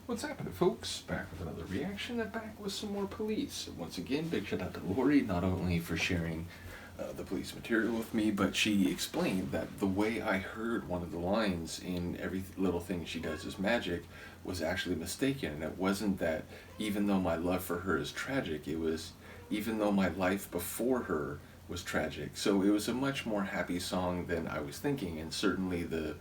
What's happening, folks? Back with another reaction and back with some more Police. Once again, big shout out to Lori, not only for sharing the Police material with me, but she explained that the way I heard one of the lines in Every Little Thing She Does Is Magic was actually mistaken. And it wasn't that even though my love for her is tragic, it was even though my life before her was tragic. So it was a much more happy song than I was thinking, and certainly the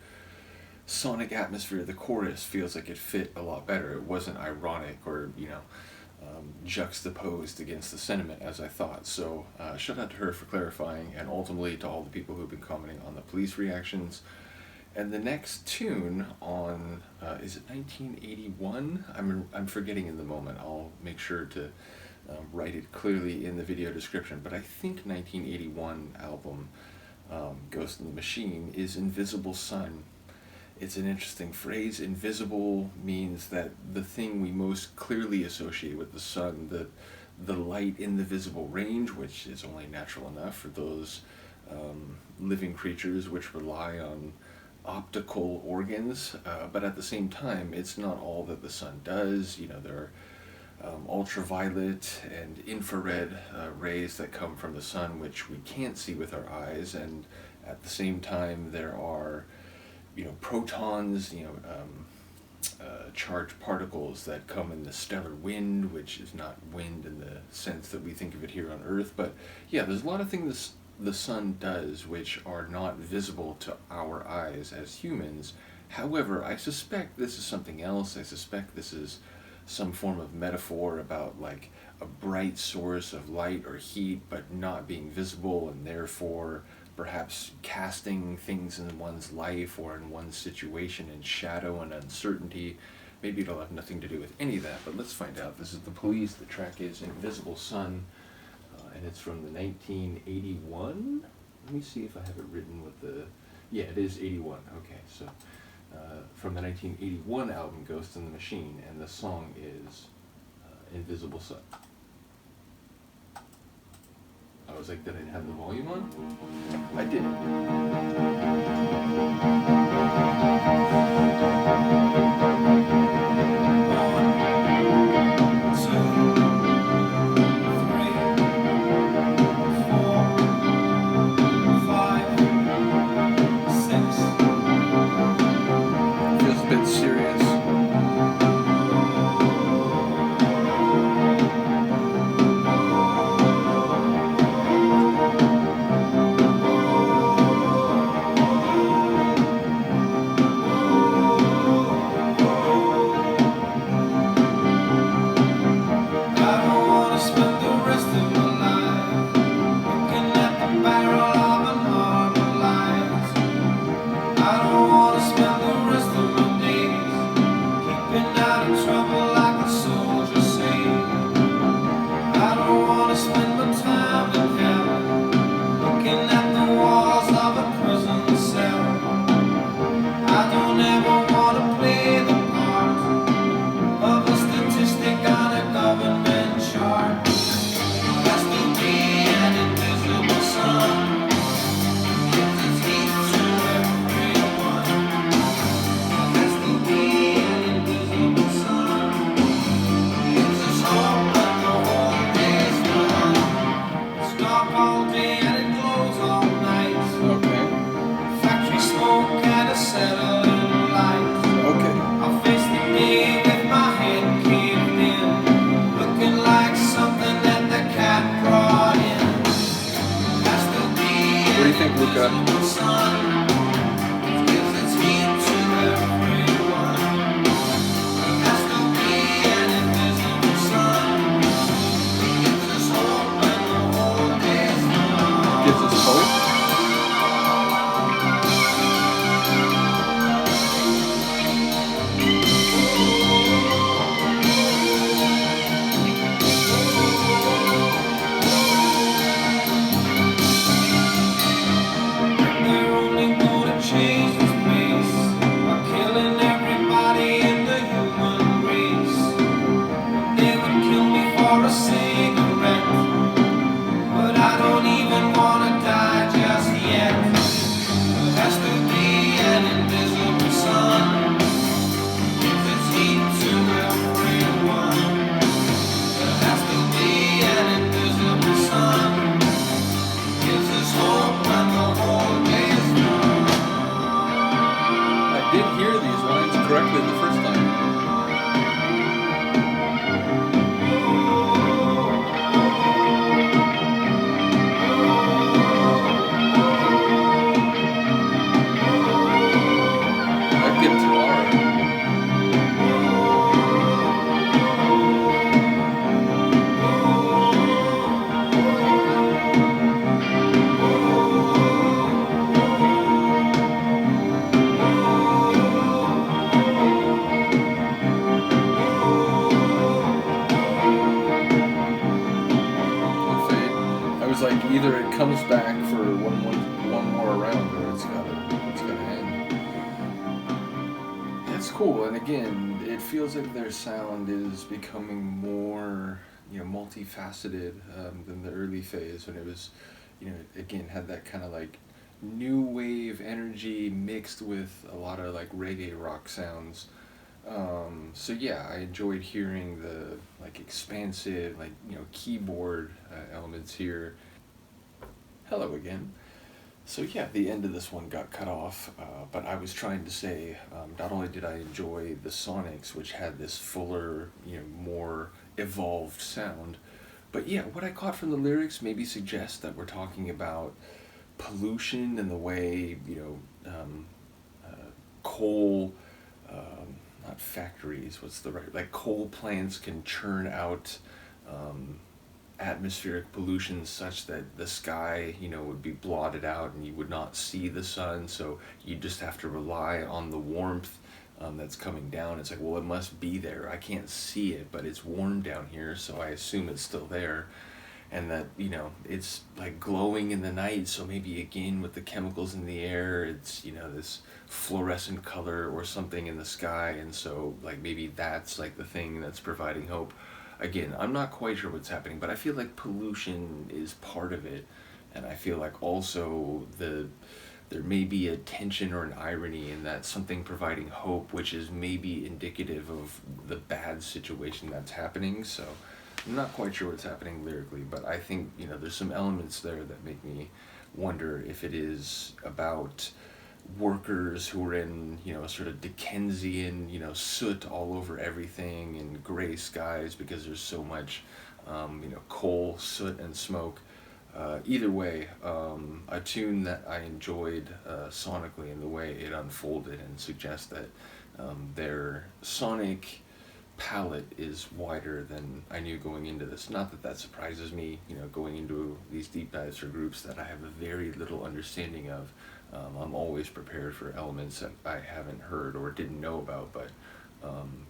sonic atmosphere of the chorus feels like it fit a lot better. It wasn't ironic or, juxtaposed against the sentiment as I thought. So shout out to her for clarifying, and ultimately to all the people who've been commenting on the Police reactions. And the next tune on, is it 1981? I'm forgetting in the moment. I'll make sure to write it clearly in the video description, but I think 1981 album, Ghost in the Machine, is Invisible Sun. It's an interesting phrase. Invisible means that the thing we most clearly associate with the sun, the light in the visible range, which is only natural enough for those living creatures which rely on optical organs, but at the same time, it's not all that the sun does. There are ultraviolet and infrared rays that come from the sun, which we can't see with our eyes, and at the same time, there are protons, charged particles that come in the stellar wind, which is not wind in the sense that we think of it here on Earth. But yeah, there's a lot of things the sun does which are not visible to our eyes as humans. However, I suspect this is something else. I suspect this is some form of metaphor about like a bright source of light or heat but not being visible, and therefore perhaps casting things in one's life or in one's situation in shadow and uncertainty. Maybe it'll have nothing to do with any of that, but let's find out. This is the Police. The track is Invisible Sun, and it's from the 1981. Let me see if I have it written with the... Yeah, it is 81. Okay, so from the 1981 album Ghost in the Machine, and the song is Invisible Sun. I was like, did I have the volume on? I did. Feels a bit serious. either it comes back for one more round, or it's gotta end. It's cool, and again, it feels like their sound is becoming more, multifaceted, than the early phase when it was, again, had that kind of like new wave energy mixed with a lot of like reggae rock sounds. So yeah, I enjoyed hearing the like expansive, like keyboard elements here. Hello again. So yeah, the end of this one got cut off, but I was trying to say, not only did I enjoy the Sonics, which had this fuller, more evolved sound, but yeah, what I caught from the lyrics maybe suggests that we're talking about pollution and the way, coal, not factories, what's the right, like coal plants can churn out um, atmospheric pollution such that the sky, would be blotted out and you would not see the sun. So you just have to rely on the warmth that's coming down. It's like, well, it must be there. I can't see it, but it's warm down here, so I assume it's still there. And that, it's like glowing in the night. So maybe again with the chemicals in the air, it's, this fluorescent color or something in the sky. And so like maybe that's like the thing that's providing hope. Again, I'm not quite sure what's happening, but I feel like pollution is part of it, and I feel like also there may be a tension or an irony in that something providing hope, which is maybe indicative of the bad situation that's happening. So I'm not quite sure what's happening lyrically, but I think there's some elements there that make me wonder if it is about workers who are in sort of Dickensian soot all over everything and gray skies because there's so much coal, soot, and smoke. Either way, a tune that I enjoyed sonically in the way it unfolded and suggests that their sonic palette is wider than I knew going into this. Not that that surprises me, going into these deep dives for groups that I have a very little understanding of. I'm always prepared for elements that I haven't heard or didn't know about, but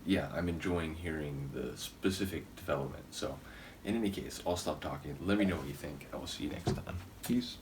yeah, I'm enjoying hearing the specific development. So, in any case, I'll stop talking. Let me know what you think. I will see you next time. Peace.